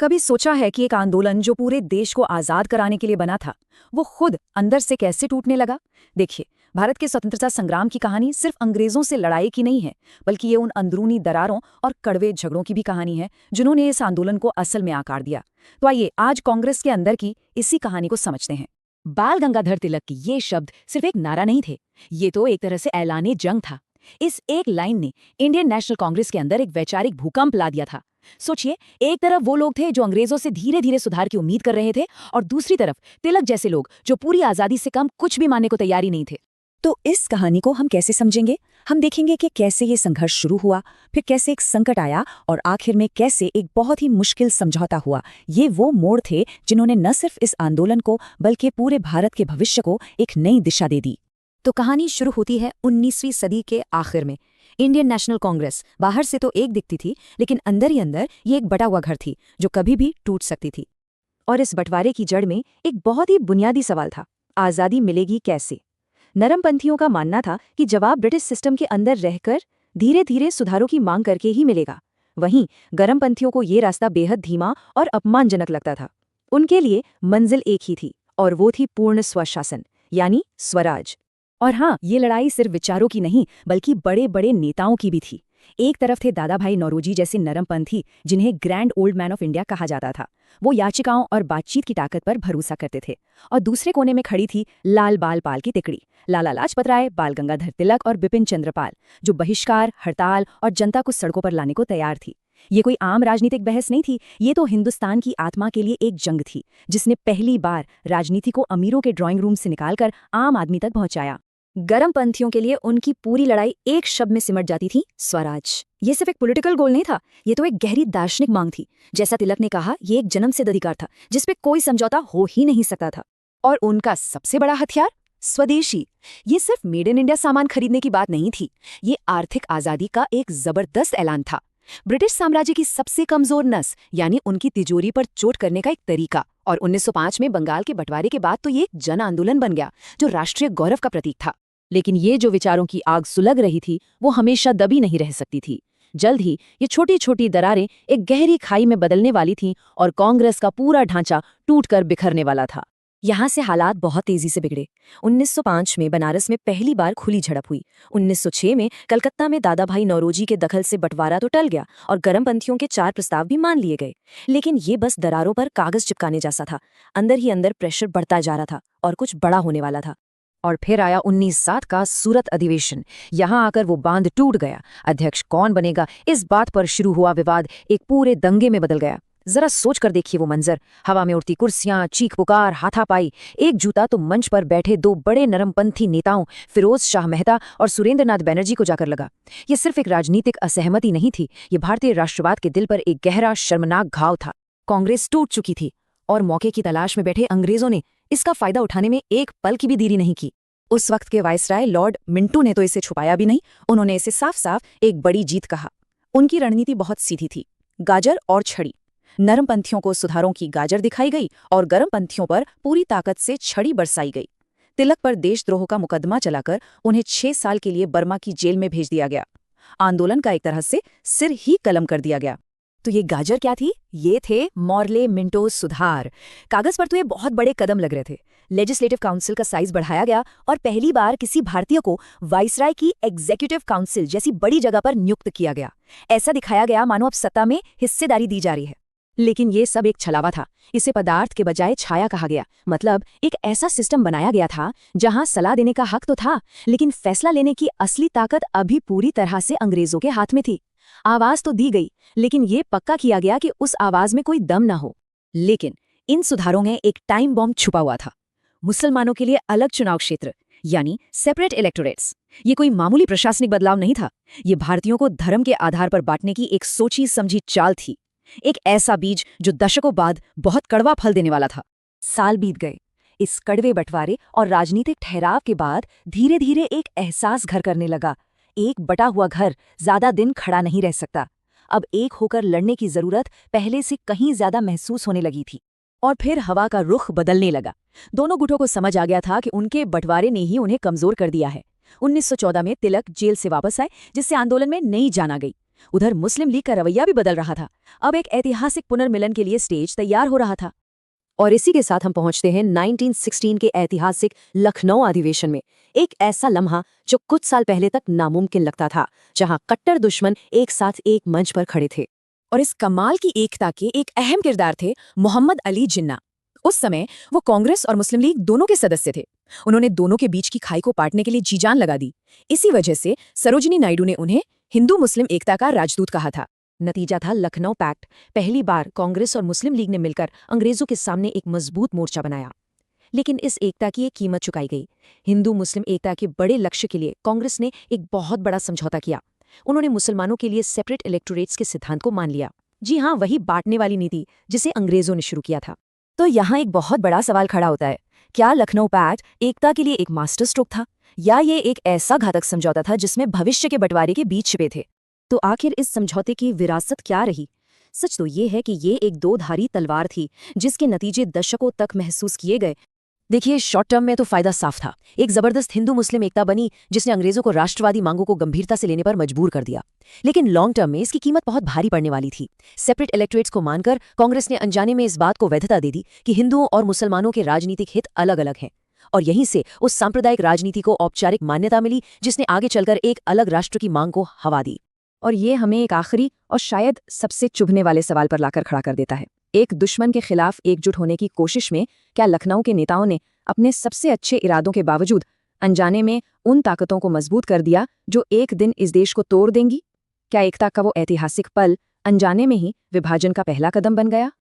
कभी सोचा है कि एक आंदोलन जो पूरे देश को आजाद कराने के लिए बना था, वो खुद अंदर से कैसे टूटने लगा? देखिए, भारत के स्वतंत्रता संग्राम की कहानी सिर्फ अंग्रेजों से लड़ाई की नहीं है, बल्कि ये उन अंदरूनी दरारों और कड़वे झगड़ों की भी कहानी है जिन्होंने इस आंदोलन को असल में आकार दिया। तो आइए आज कांग्रेस के अंदर की इसी कहानी को समझते हैं। बाल गंगाधर तिलक के ये शब्द सिर्फ एक नारा नहीं थे, ये तो एक तरह से ऐलाने जंग था। इस एक लाइन ने इंडियन नेशनल कांग्रेस के अंदर एक वैचारिक भूकंप ला दिया था। सोचिए, एक तरफ वो लोग थे जो अंग्रेजों से धीरे धीरे सुधार की उम्मीद कर रहे थे, और दूसरी तरफ तिलक जैसे लोग जो पूरी आजादी से कम कुछ भी मानने को तैयार ही नहीं थे। तो इस कहानी को हम कैसे समझेंगे? हम देखेंगे कि कैसे ये संघर्ष शुरू हुआ, फिर कैसे एक संकट आया, और आखिर में कैसे एक बहुत ही मुश्किल समझौता हुआ। ये वो मोड़ थे जिन्होंने न सिर्फ इस आंदोलन को बल्कि पूरे भारत के भविष्य को एक नई दिशा दे दी। तो कहानी शुरू होती है 19वीं सदी के आखिर में। इंडियन नेशनल कांग्रेस बाहर से तो एक दिखती थी, लेकिन अंदर ही अंदर ये एक बटा हुआ घर थी जो कभी भी टूट सकती थी। और इस बंटवारे की जड़ में एक बहुत ही बुनियादी सवाल था, आज़ादी मिलेगी कैसे? नरमपंथियों का मानना था कि जवाब ब्रिटिश सिस्टम के अंदर रहकर धीरे धीरे सुधारों की मांग करके ही मिलेगा। वहीं गरमपंथियों को ये रास्ता बेहद धीमा और अपमानजनक लगता था। उनके लिए मंजिल एक ही थी, और वो थी पूर्ण स्वशासन, यानी स्वराज। और हाँ, ये लड़ाई सिर्फ विचारों की नहीं बल्कि बड़े बड़े नेताओं की भी थी। एक तरफ थे दादा भाई नौरोजी जैसे नरमपंथी, जिन्हें grand old man of India कहा जाता था। वो याचिकाओं और बातचीत की ताकत पर भरोसा करते थे। और दूसरे कोने में खड़ी थी लाल बाल पाल की तिकड़ी, लाला लाजपत राय, बाल गंगाधर तिलक और बिपिन चंद्र पाल, जो बहिष्कार, हड़ताल और जनता को सड़कों पर लाने को तैयार थी। ये कोई आम राजनीतिक बहस नहीं थी, ये तो हिंदुस्तान की आत्मा के लिए एक जंग थी, जिसने पहली बार राजनीति को अमीरों के ड्राइंग रूम से निकालकर आम आदमी तक पहुंचाया। गरमपंथियों के लिए उनकी पूरी लड़ाई एक शब्द में सिमट जाती थी, स्वराज। ये सिर्फ एक पॉलिटिकल गोल नहीं था, ये तो एक गहरी दार्शनिक मांग थी। जैसा तिलक ने कहा, ये एक जन्मसिद्ध अधिकार था जिसपे कोई समझौता हो ही नहीं सकता था। और उनका सबसे बड़ा हथियार, स्वदेशी। ये सिर्फ मेड इन इंडिया सामान खरीदने की बात नहीं थी, ये आर्थिक आजादी का एक जबरदस्त ऐलान था। ब्रिटिश साम्राज्य की सबसे कमजोर नस, यानी उनकी तिजोरी पर चोट करने का एक तरीका। और 1905 में बंगाल के बंटवारे के बाद तो ये एक जन आंदोलन बन गया जो राष्ट्रीय गौरव का प्रतीक था। लेकिन ये जो विचारों की आग सुलग रही थी, वो हमेशा दबी नहीं रह सकती थी। जल्द ही ये छोटी छोटी दरारें एक गहरी खाई में बदलने वाली थीं, और कांग्रेस का पूरा ढांचा टूटकर बिखरने वाला था। यहाँ से हालात बहुत तेजी से बिगड़े। 1905 में बनारस में पहली बार खुली झड़प हुई। 1906 में कलकत्ता में दादा भाई नौरोजी के दखल से बंटवारा तो टल गया और गरमपंथियों के 4 प्रस्ताव भी मान लिए गए। लेकिन ये बस दरारों पर कागज चिपकाने जैसा था। अंदर ही अंदर प्रेशर बढ़ता जा रहा था और कुछ बड़ा होने वाला था। और फिर आया 1907 का सूरत अधिवेशन। यहाँ आकर वो बांध टूट गया। अध्यक्ष कौन बनेगा, इस बात पर शुरू हुआ विवाद एक पूरे दंगे में बदल गया। जरा सोच कर देखिए वो मंजर, हवा में उड़ती कुर्सियां, चीख पुकार, हाथापाई। एक जूता तो मंच पर बैठे 2 बड़े नरमपंथी नेताओं फिरोज शाह मेहता और सुरेंद्र नाथ बनर्जी को जाकर लगा। ये सिर्फ एक राजनीतिक असहमति नहीं थी, ये भारतीय राष्ट्रवाद के दिल पर एक गहरा शर्मनाक घाव था। कांग्रेस टूट चुकी थी और मौके की तलाश में बैठे अंग्रेजों ने इसका फायदा उठाने में एक पल की भी देरी नहीं की। उस वक्त के वायसराय लॉर्ड मिंटो ने तो इसे छुपाया भी नहीं, उन्होंने इसे साफ साफ एक बड़ी जीत कहा। उनकी रणनीति बहुत सीधी थी, गाजर और छड़ी। नरमपंथियों को सुधारों की गाजर दिखाई गई और गरमपंथियों पर पूरी ताकत से छड़ी बरसाई गई। तिलक पर देशद्रोह का मुकदमा चलाकर उन्हें 6 साल के लिए बर्मा की जेल में भेज दिया गया। आंदोलन का एक तरह से सिर ही कलम कर दिया गया। तो ये गाजर क्या थी? ये थे मॉर्ले मिंटो सुधार। कागज पर तो ये बहुत बड़े कदम लग रहे थे। लेजिस्लेटिव काउंसिल का साइज बढ़ाया गया और पहली बार किसी भारतीय को वाइसराय की एग्जीक्यूटिव काउंसिल जैसी बड़ी जगह पर नियुक्त किया गया। ऐसा दिखाया गया मानो अब सत्ता में हिस्सेदारी दी जा रही है। लेकिन ये सब एक छलावा था। इसे पदार्थ के बजाय छाया कहा गया। मतलब एक ऐसा सिस्टम बनाया गया था जहां सलाह देने का हक तो था, लेकिन फैसला लेने की असली ताकत अभी पूरी तरह से अंग्रेजों के हाथ में थी। आवाज तो दी गई, लेकिन ये पक्का किया गया कि उस आवाज में कोई दम न हो। लेकिन इन सुधारों में एक टाइम बॉम्ब छुपा हुआ था। मुसलमानों के लिए अलग चुनाव क्षेत्र, यानी सेपरेट इलेक्टोरेट्स। ये कोई मामूली प्रशासनिक बदलाव नहीं था, ये भारतीयों को धर्म के आधार पर बांटने की एक सोची समझी चाल थी। एक ऐसा बीज जो दशकों बाद बहुत कड़वा फल देने वाला था। साल बीत गए। इस कड़वे बंटवारे और राजनीतिक ठहराव के बाद धीरे धीरे एक एहसास घर करने लगा। एक बटा हुआ घर ज्यादा दिन खड़ा नहीं रह सकता। अब एक होकर लड़ने की जरूरत पहले से कहीं ज्यादा महसूस होने लगी थी। और फिर हवा का रुख बदलने लगा। दोनों गुटों को समझ आ गया था कि उनके बंटवारे ने ही उन्हें कमजोर कर दिया है। 1914 में तिलक जेल से वापस आए, जिससे आंदोलन में नई जान आ गई। उधर मुस्लिम लीग का रवैया भी बदल रहा था। अब एक ऐतिहासिक पुनर्मिलन के लिए स्टेज तैयार हो रहा था। और इसी के साथ हम पहुंचते हैं 1916 के ऐतिहासिक लखनऊ अधिवेशन में। एक ऐसा लम्हा जो कुछ साल पहले तक नामुमकिन लगता था, जहां कट्टर दुश्मन एक साथ एक मंच पर खड़े थे। और इस कमाल की एकता के एक अहम किरदार थे मोहम्मद अली जिन्ना। उस समय वो कांग्रेस और मुस्लिम लीग दोनों के सदस्य थे। उन्होंने दोनों के बीच की खाई को पाटने के लिए जी जान लगा दी। इसी वजह से सरोजिनी नायडू ने उन्हें हिंदू मुस्लिम एकता का राजदूत कहा था। नतीजा था लखनऊ पैक्ट। पहली बार कांग्रेस और मुस्लिम लीग ने मिलकर अंग्रेजों के सामने एक मजबूत मोर्चा बनाया। लेकिन इस एकता की एक कीमत चुकाई गई। हिंदू मुस्लिम एकता के बड़े लक्ष्य के लिए कांग्रेस ने एक बहुत बड़ा समझौता किया। उन्होंने मुसलमानों के लिए सेपरेट इलेक्टोरेट्स के सिद्धांत को मान लिया। जी हाँ, वही बांटने वाली नीति जिसे अंग्रेजों ने शुरू किया था। तो यहाँ एक बहुत बड़ा सवाल खड़ा होता है, क्या लखनऊ पैक्ट एकता के लिए एक मास्टर स्ट्रोक था, या ये एक ऐसा घातक समझौता था जिसमें भविष्य के बंटवारे के बीज छिपे थे? तो आखिर इस समझौते की विरासत क्या रही? सच तो ये है कि ये एक दो-धारी तलवार थी, जिसके नतीजे दशकों तक महसूस किए गए। देखिए, शॉर्ट टर्म में तो फायदा साफ था। एक जबरदस्त हिंदू मुस्लिम एकता बनी जिसने अंग्रेजों को राष्ट्रवादी मांगों को गंभीरता से लेने पर मजबूर कर दिया। लेकिन लॉन्ग टर्म में इसकी कीमत बहुत भारी पड़ने वाली थी। सेपरेट इलेक्टोरेट्स को मानकर कांग्रेस ने अनजाने में इस बात को वैधता दे दी कि हिंदुओं और मुसलमानों के राजनीतिक हित अलग अलग हैं। और यहीं से उस सांप्रदायिक राजनीति को औपचारिक मान्यता मिली, जिसने आगे चलकर एक अलग राष्ट्र की मांग को हवा दी। और ये हमें एक आखिरी और शायद सबसे चुभने वाले सवाल पर लाकर खड़ा कर देता है। एक दुश्मन के खिलाफ एकजुट होने की कोशिश में क्या लखनऊ के नेताओं ने अपने सबसे अच्छे इरादों के बावजूद अनजाने में उन ताकतों को मजबूत कर दिया जो एक दिन इस देश को तोड़ देंगी? क्या एकता का वो ऐतिहासिक पल अनजाने में ही विभाजन का पहला कदम बन गया?